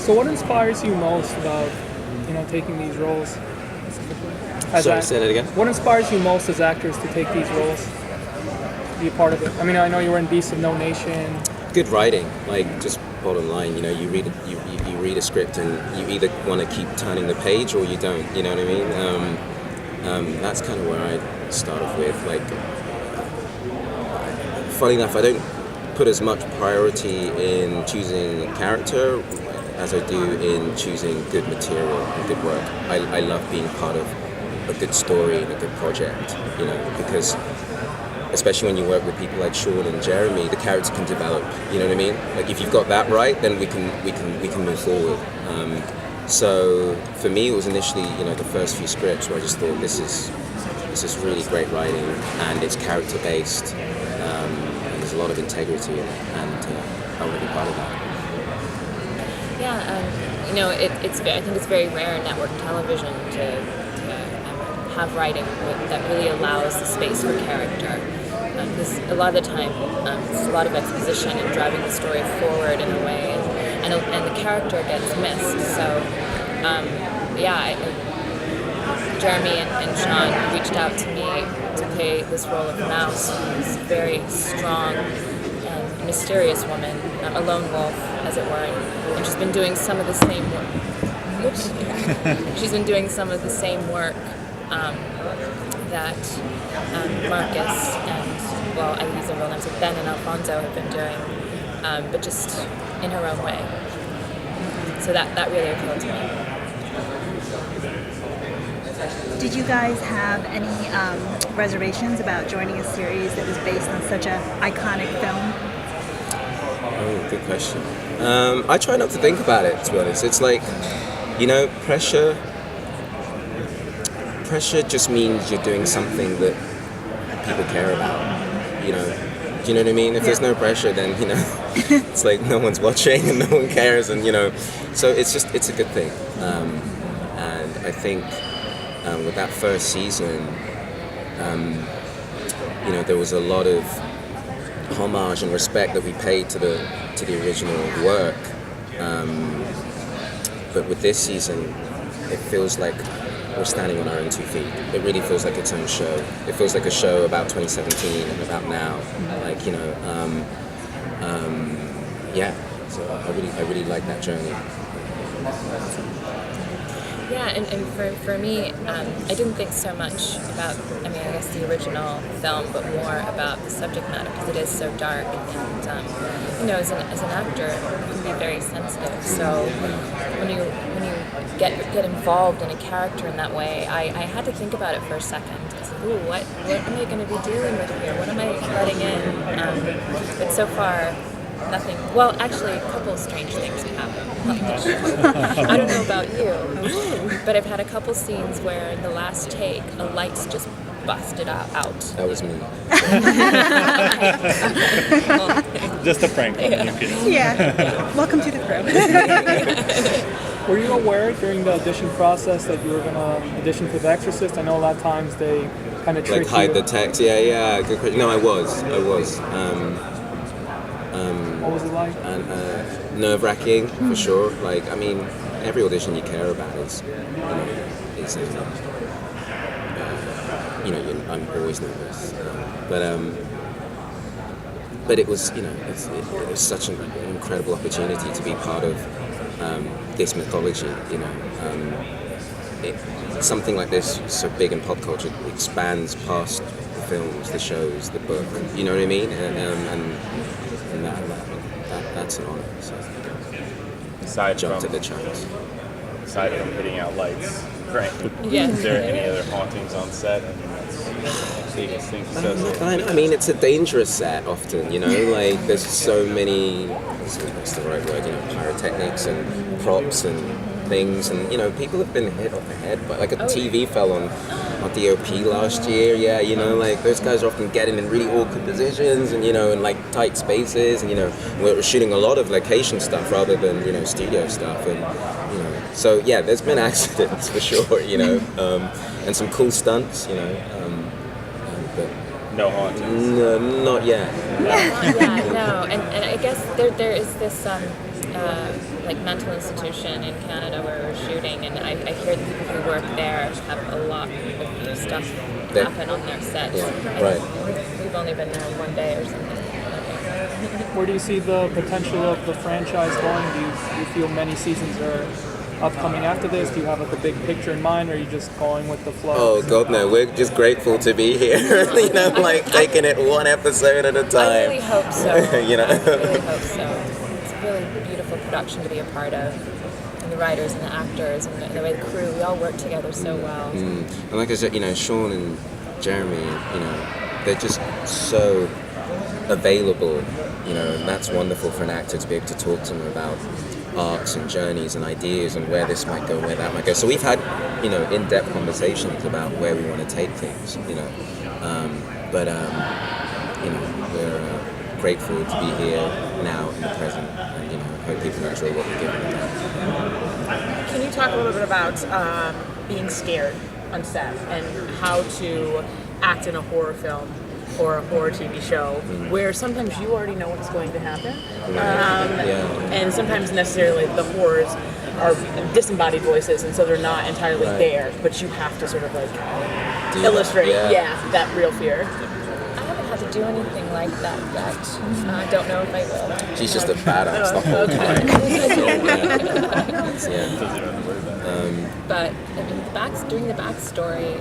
So what inspires you most about, taking these roles? Sorry, say that again? What inspires you most as actors to take these roles? Be a part of it. I mean, I know you were in Beasts of No Nation. Good writing, like just bottom line. You read you read a script and you either want to keep turning the page or you don't. You know what I mean? That's kind of where I start off with. Like, funny enough, I don't put as much priority in choosing a character as I do in choosing good material and good work. I love being part of a good story and a good project, because especially when you work with people like Sean and Jeremy, the character can develop. You know what I mean? Like if you've got that right, then we can move forward. So for me, it was initially the first few scripts where I just thought this is really great writing and it's character based. And there's a lot of integrity in it, and I want to be part of that. Yeah, I think it's very rare in network television to have writing that really allows the space for character. Because a lot of the time, it's a lot of exposition and driving the story forward in a way, and the character gets missed. So, Jeremy and Sean reached out to me to play this role of Mouse, who's a very strong and mysterious woman, a lone wolf, as it were, and she's been doing some of the same work. She's been doing some of the same work that Marcus and, I use their real names, Ben and Alfonso have been doing, but just in her own way. So that really appealed to me. Did you guys have any reservations about joining a series that was based on such an iconic film? Oh, good question. I try not to think about it, to be honest. It's like, pressure just means you're doing something that people care about, Do you know what I mean? If there's no pressure, then, it's like no one's watching and no one cares, and, so it's a good thing. And I think with that first season, there was a lot of homage and respect that we paid to the original work. But with this season, it feels like we're standing on our own 2 feet. It really feels like its own show. It feels like a show about 2017 and about now. So I really like that journey. Yeah, and for me, I didn't think so much about, I guess the original film, but more about the subject matter, because it is so dark, and as an actor, you can be very sensitive. So when you get involved in a character in that way, I had to think about it for a second. I was like, ooh, what am I going to be dealing with here? What am I letting in? But so far, nothing. Well, actually, a couple of strange things have happened. I don't know about you, but I've had a couple scenes where in the last take, the lights just busted out. That was me. Just a prank. Yeah. Welcome to the crew. Were you aware during the audition process that you were going to audition for The Exorcist? I know a lot of times they kind of trick you. Hide the text. Yeah. Good question. No, I was. What was it like? And nerve-wracking for sure. Every audition you care about is, I'm always nervous. But it was, it was such an incredible opportunity to be part of this mythology. Something like this, so big in pop culture, expands past the films, the shows, the book. You know what I mean? And that's an honor. So Aside jumped from at the chance. Aside from hitting out lights, right? Yeah. Is there any other hauntings on set? That's the biggest thing. It's a dangerous set often. There's so many. What's the right word? Pyrotechnics and props and things, and people have been hit on the head. But a TV fell on DOP last year. Yeah, those guys are often getting in really awkward positions, and in tight spaces, and we're shooting a lot of location stuff rather than studio stuff, and so yeah, there's been accidents for sure, and some cool stunts, but no hauntings. No, not yet. No, and I guess there is this like mental institution in Canada where we're shooting, and I hear the people who work there have a lot of stuff happen on their sets. Yeah, right. We've only been there 1 day or something. Where do you see the potential of the franchise going? Do you feel many seasons are upcoming after this? Do you have like a big picture in mind, or are you just going with the flow? Oh God, no! We're just grateful to be here. You know, like taking it one episode at a time. I really hope so. You know, I really hope so. It's a really beautiful production to be a part of, and the writers and the actors and the way the crew, we all work together so well. And like I said, you know, Sean and Jeremy, you know, they're just so available. You know, and that's wonderful for an actor to be able to talk to them about arcs and journeys and ideas and where this might go, where that might go. So we've had, you know, in-depth conversations about where we want to take things, you know. You know, we're grateful to be here now in the present, and you know, hope people enjoy what we're giving them. Can you talk a little bit about being scared on set and how to act in a horror film or a horror TV show where sometimes you already know what's going to happen, and sometimes necessarily the horrors are disembodied voices, and so they're not entirely there, but you have to sort of like illustrate that real fear. I haven't had to do anything like that yet. I don't know if I will. She's just a badass the whole time. But I mean, doing the backstory,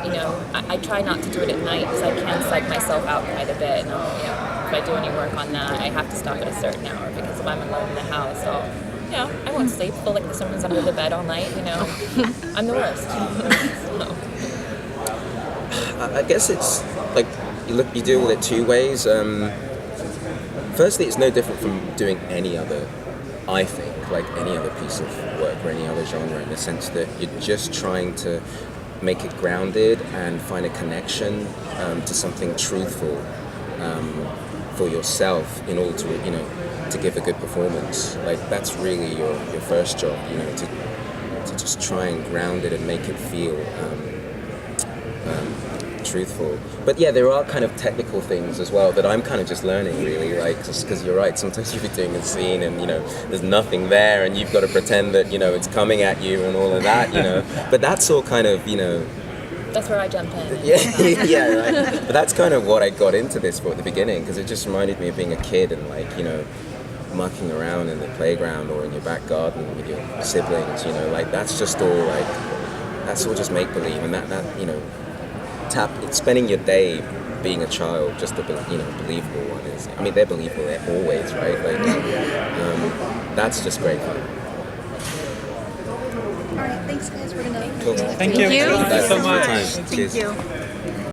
you know, I try not to do it at night because I can psych myself out quite a bit. And I'll, you know, if I do any work on that, I have to stop at a certain hour because if I'm alone in the house, you know, I won't sleep. Feel like someone's under the bed all night. You know, I'm the worst. I guess it's like you deal with it two ways. Firstly, it's no different from doing any other, I think, like any other piece of work or any other genre, in the sense that you're just trying to make it grounded and find a connection to something truthful for yourself in order to, you know, to give a good performance. Like that's really your first job, you know, to just try and ground it and make it feel truthful. But yeah, there are kind of technical things as well that I'm kind of just learning, really, like, because you're right, sometimes you'll be doing a scene and, you know, there's nothing there and you've got to pretend that, you know, it's coming at you and all of that, you know, but that's all kind of, you know, that's where I jump in. Yeah, right. But that's kind of what I got into this for at the beginning, because it just reminded me of being a kid and, like, you know, mucking around in the playground or in your back garden with your siblings, you know, like that's just all like, that's all just make-believe, and that you know, it's spending your day being a child, just a, you know, believable one is, I mean, they're believable, they're always, right, like, that's just great fun. All right, thanks guys, we're gonna Cool. Thank you. Thank you so much. Cheers. Thank you.